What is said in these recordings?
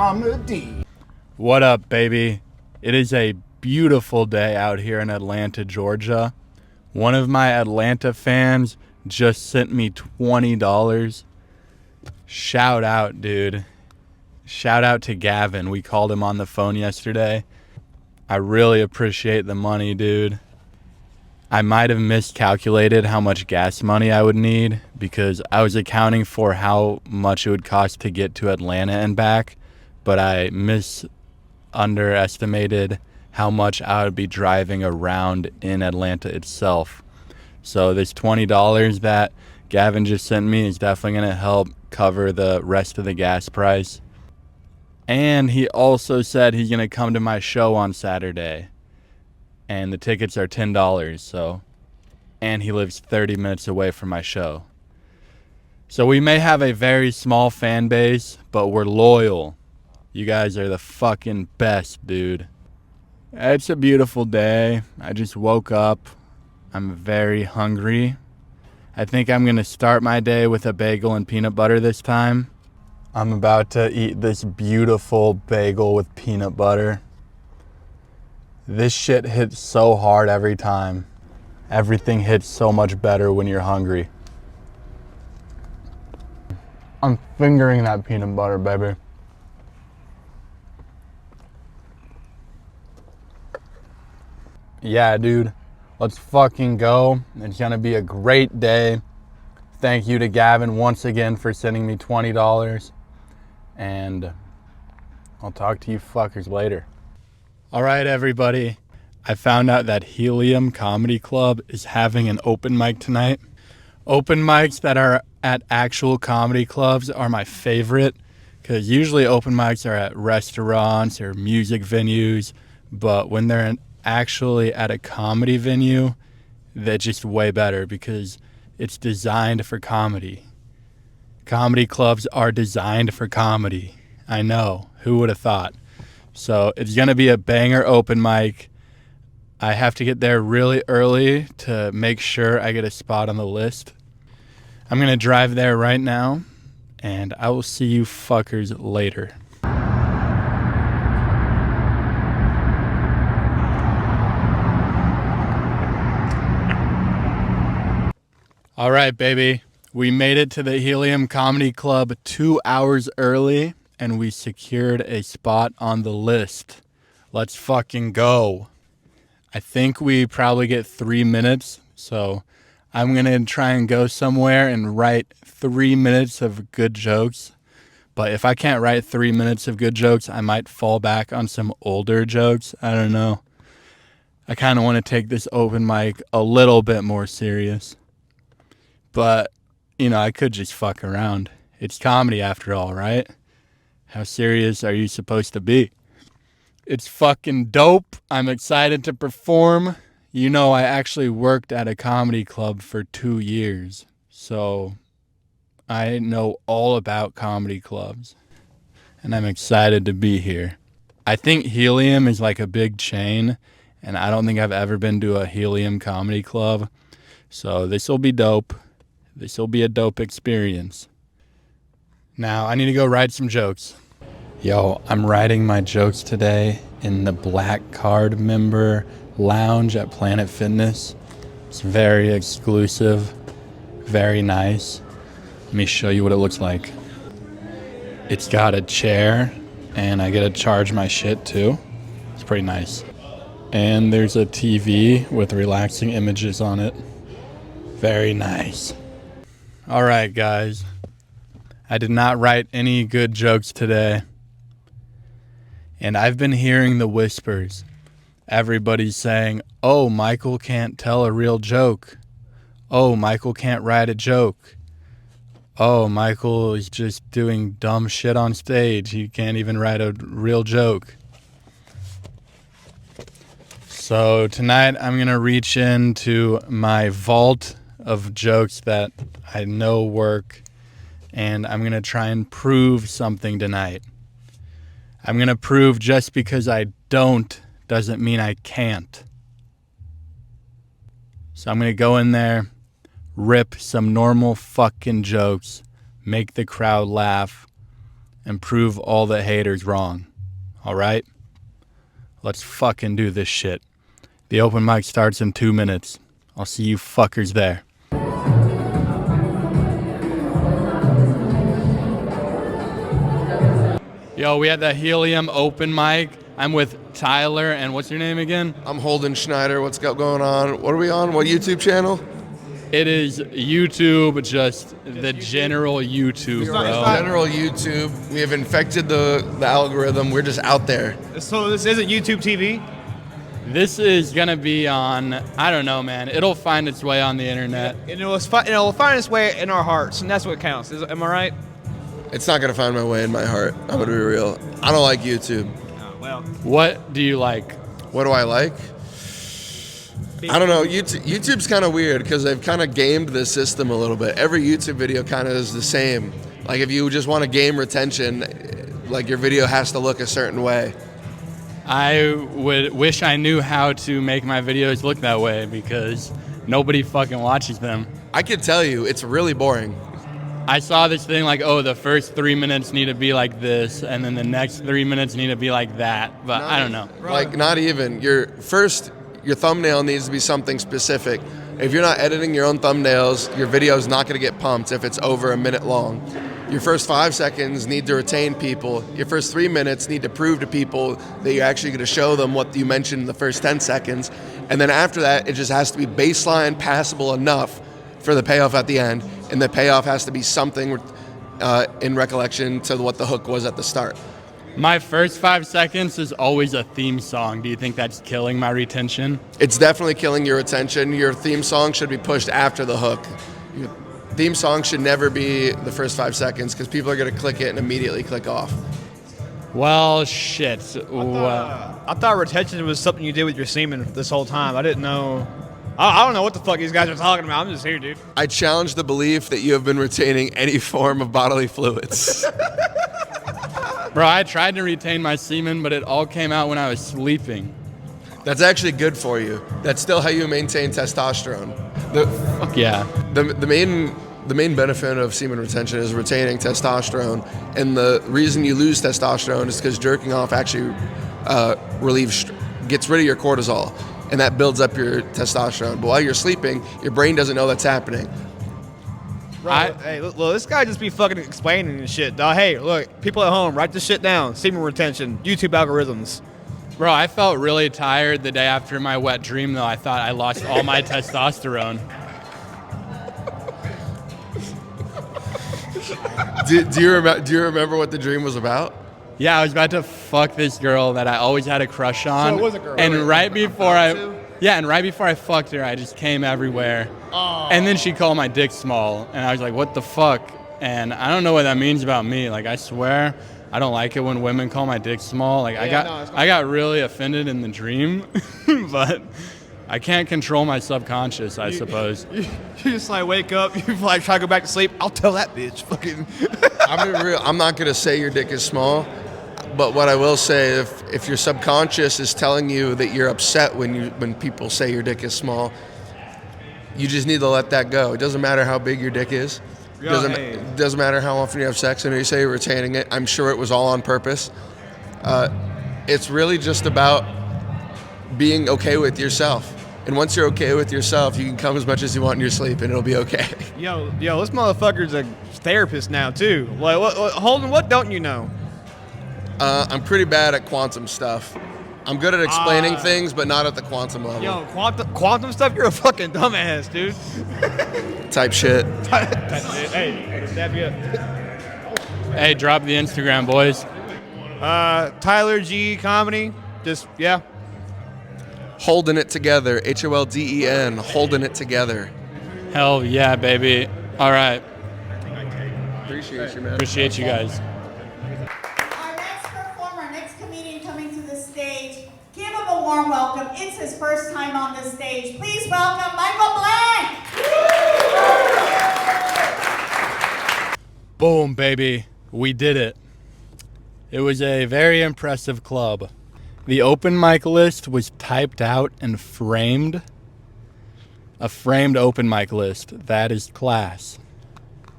Comedy. What up, baby? It is a beautiful day out here in Atlanta, Georgia. One of my Atlanta fans just sent me $20. Shout out, dude. Shout out to Gavin. We called him on the phone yesterday. I really appreciate the money, dude. I might have miscalculated how much gas money I would need because I was accounting for how much it would cost to get to Atlanta and back, but I underestimated how much I would be driving around in Atlanta itself. So this $20 that Gavin just sent me is definitely going to help cover the rest of the gas price. And he also said he's going to come to my show on Saturday. And the tickets are $10, so, and he lives 30 minutes away from my show. So we may have a very small fan base, but we're loyal. You guys are the fucking best, dude. It's a beautiful day. I just woke up. I'm very hungry. I think I'm gonna start my day with a bagel and peanut butter this time. I'm about to eat this beautiful bagel with peanut butter. This shit hits so hard every time. Everything hits so much better when you're hungry. I'm fingering that peanut butter, baby. Yeah, dude. Let's fucking go. It's gonna be a great day. Thank you to Gavin once again for sending me $20. And I'll talk to you fuckers later. All right, everybody. I found out that Helium Comedy Club is having an open mic tonight. Open mics that are at actual comedy clubs are my favorite because usually open mics are at restaurants or music venues, but when they're actually at a comedy venue, they're just way better because it's designed for comedy. Comedy clubs are designed for comedy. I know. Who would have thought? So it's going to be a banger open mic. I have to get there really early to make sure I get a spot on the list. I'm going to drive there right now, and I will see you fuckers later. All right, baby. We made it to the Helium Comedy Club 2 hours early, and we secured a spot on the list. Let's fucking go. I think we probably get 3 minutes, so I'm going to try and go somewhere and write 3 minutes of good jokes. But if I can't write 3 minutes of good jokes, I might fall back on some older jokes. I don't know. I kind of want to take this open mic a little bit more serious. But, you know, I could just fuck around. It's comedy after all, right? How serious are you supposed to be? It's fucking dope. I'm excited to perform. You know, I actually worked at a comedy club for 2 years. So I know all about comedy clubs. And I'm excited to be here. I think Helium is like a big chain. And I don't think I've ever been to a Helium Comedy Club. So this will be dope. This will be a dope experience. Now, I need to go write some jokes. Yo, I'm writing my jokes today in the Black Card member lounge at Planet Fitness. It's very exclusive, very nice. Let me show you what it looks like. It's got a chair, and I get to charge my shit too. It's pretty nice. And there's a TV with relaxing images on it. Very nice. All right, guys. I did not write any good jokes today. And I've been hearing the whispers. Everybody's saying, oh, Michael can't tell a real joke. Oh, Michael can't write a joke. Oh, Michael is just doing dumb shit on stage. He can't even write a real joke. So tonight I'm going to reach into my vault of jokes that I know work, and I'm going to try and prove something tonight. I'm going to prove just because I don't doesn't mean I can't. So I'm going to go in there, rip some normal fucking jokes, make the crowd laugh, and prove all the haters wrong. All right? Let's fucking do this shit. The open mic starts in 2 minutes. I'll see you fuckers there. Yo, we had the Helium open mic. I'm with Tyler, and what's your name again? I'm Holden Schneider. What's going on? What are we on? What YouTube channel? It is YouTube, just the general YouTube, bro. General YouTube. We have infected the algorithm. We're just out there. So this isn't YouTube TV? This is gonna be on, I don't know, man. It'll find its way on the internet. And it'll find its way in our hearts, and that's what counts. Am I right? It's not going to find my way in my heart. I'm going to be real. I don't like YouTube. Oh, well. What do you like? What do I like? I don't know. YouTube's kind of weird because they've kind of gamed the system a little bit. Every YouTube video kind of is the same. Like if you just want to game retention, like your video has to look a certain way. I would wish I knew how to make my videos look that way because nobody fucking watches them. I could tell you, it's really boring. I saw this thing like, oh, the first 3 minutes need to be like this, and then the next 3 minutes need to be like that. But I don't know. Like, not even. Your thumbnail needs to be something specific. If you're not editing your own thumbnails, your video is not going to get pumped if it's over a minute long. Your first 5 seconds need to retain people. Your first 3 minutes need to prove to people that you're actually going to show them what you mentioned in the first 10 seconds. And then after that, it just has to be baseline passable enough for the payoff at the end, and the payoff has to be something in recollection to what the hook was at the start. My first 5 seconds is always a theme song. Do you think that's killing my retention? It's definitely killing your retention. Your theme song should be pushed after the hook. Your theme song should never be the first 5 seconds because people are going to click it and immediately click off. Well, shit. I thought retention was something you did with your semen this whole time. I didn't know. I don't know what the fuck these guys are talking about. I'm just here, dude. I challenge the belief that you have been retaining any form of bodily fluids. Bro, I tried to retain my semen, but it all came out when I was sleeping. That's actually good for you. That's still how you maintain testosterone. Fuck yeah. The main benefit of semen retention is retaining testosterone, and the reason you lose testosterone is because jerking off actually gets rid of your cortisol. And that builds up your testosterone. But while you're sleeping, your brain doesn't know that's happening. Hey, look, this guy just be fucking explaining and shit, dog. Hey, look, people at home, write this shit down. Semen retention, YouTube algorithms. Bro, I felt really tired the day after my wet dream, though. I thought I lost all my testosterone. Do you remember what the dream was about? Yeah, I was about to fuck this girl that I always had a crush on. So it was a girl. And right before I fucked her, I just came everywhere. Oh. And then she called my dick small, and I was like, what the fuck? And I don't know what that means about me. Like, I swear, I don't like it when women call my dick small. Like, I got really offended in the dream, but I can't control my subconscious, I suppose. You just like wake up, you like try to go back to sleep. I'll tell that bitch. Fucking. I'm not gonna say your dick is small, but what I will say, if your subconscious is telling you that you're upset when people say your dick is small, you just need to let that go. It doesn't matter how big your dick is. It doesn't matter how often you have sex. I know you say you're retaining it. I'm sure it was all on purpose. It's really just about being okay with yourself. And once you're okay with yourself, you can come as much as you want in your sleep, and it'll be okay. Yo, this motherfucker's a therapist now too. Like, Holden, what don't you know? I'm pretty bad at quantum stuff. I'm good at explaining things, but not at the quantum level. Yo, quantum stuff? You're a fucking dumbass, dude. Type shit. Hey, stab you up. Hey, drop the Instagram, boys. Tyler G Comedy. Just, yeah. Holding it together. HOLDEN. Holding it together. Hell yeah, baby. All right. Appreciate you, man. Appreciate you guys. Our next performer, next comedian coming to the stage, give him a warm welcome. It's his first time on the stage. Please welcome Michael Blank. Boom, baby. We did it. It was a very impressive club. The open mic list was typed out and framed. A framed open mic list. That is class.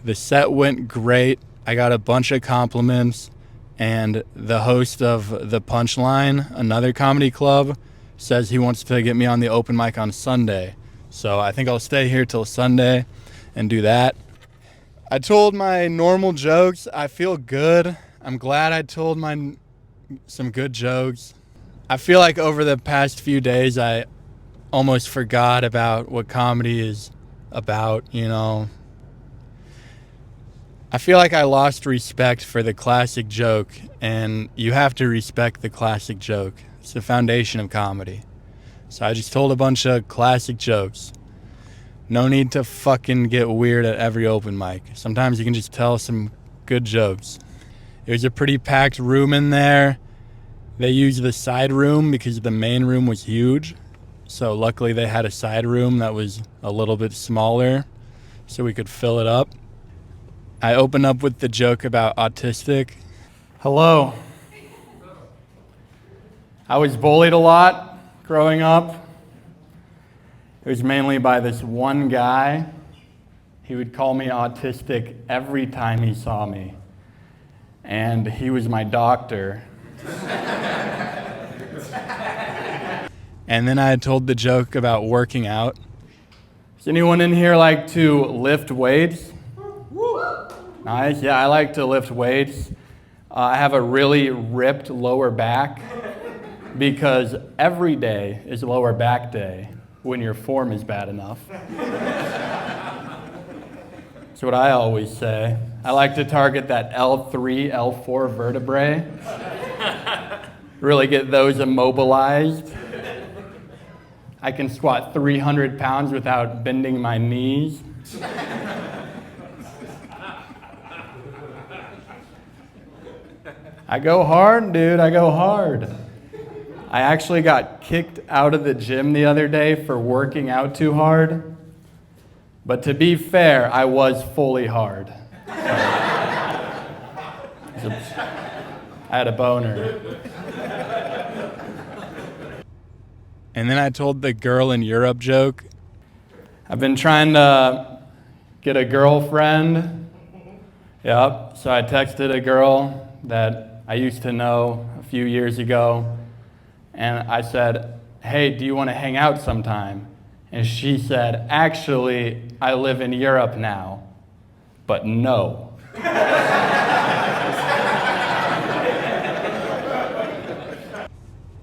The set went great. I got a bunch of compliments, and the host of The Punchline, another comedy club, says he wants to get me on the open mic on Sunday. So I think I'll stay here till Sunday and do that. I told my normal jokes. I feel good. I'm glad I told some good jokes. I feel like over the past few days, I almost forgot about what comedy is about, you know. I feel like I lost respect for the classic joke, and you have to respect the classic joke. It's the foundation of comedy. So I just told a bunch of classic jokes. No need to fucking get weird at every open mic. Sometimes you can just tell some good jokes. It was a pretty packed room in there. They used the side room because the main room was huge. So luckily they had a side room that was a little bit smaller so we could fill it up. I opened up with the joke about autistic. Hello. I was bullied a lot growing up. It was mainly by this one guy. He would call me autistic every time he saw me. And he was my doctor. And then I told the joke about working out. Does anyone in here like to lift weights? Nice. Yeah, I like to lift weights. I have a really ripped lower back because every day is lower back day when your form is bad enough. That's what I always say. I like to target that L3, L4 vertebrae. Really get those immobilized. I can squat 300 pounds without bending my knees. I go hard, dude. I go hard. I actually got kicked out of the gym the other day for working out too hard. But to be fair, I was fully hard. I had a boner. And then I told the girl in Europe joke. I've been trying to get a girlfriend. Yep. So I texted a girl that I used to know a few years ago. And I said, hey, do you want to hang out sometime? And she said, actually, I live in Europe now, but no.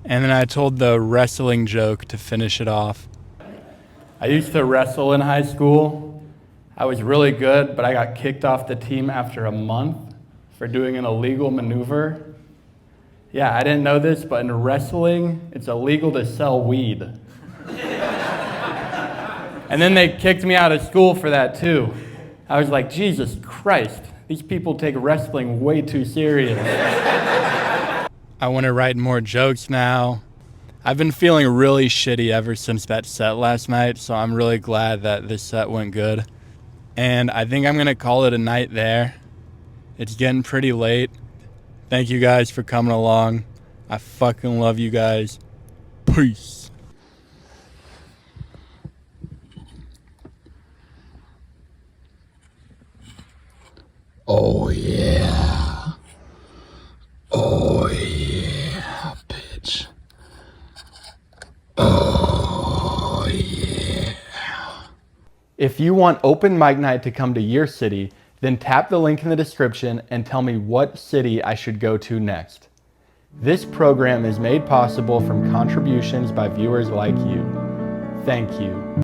And then I told the wrestling joke to finish it off. I used to wrestle in high school. I was really good, but I got kicked off the team after a month for doing an illegal maneuver. Yeah, I didn't know this, but in wrestling, it's illegal to sell weed. And then they kicked me out of school for that too. I was like, Jesus Christ, these people take wrestling way too serious. I want to write more jokes now. I've been feeling really shitty ever since that set last night, so I'm really glad that this set went good. And I think I'm going to call it a night there. It's getting pretty late. Thank you guys for coming along. I fucking love you guys. Peace. Oh yeah. Oh yeah, bitch. Oh yeah. If you want open mic night to come to your city, then tap the link in the description and tell me what city I should go to next. This program is made possible from contributions by viewers like you. Thank you.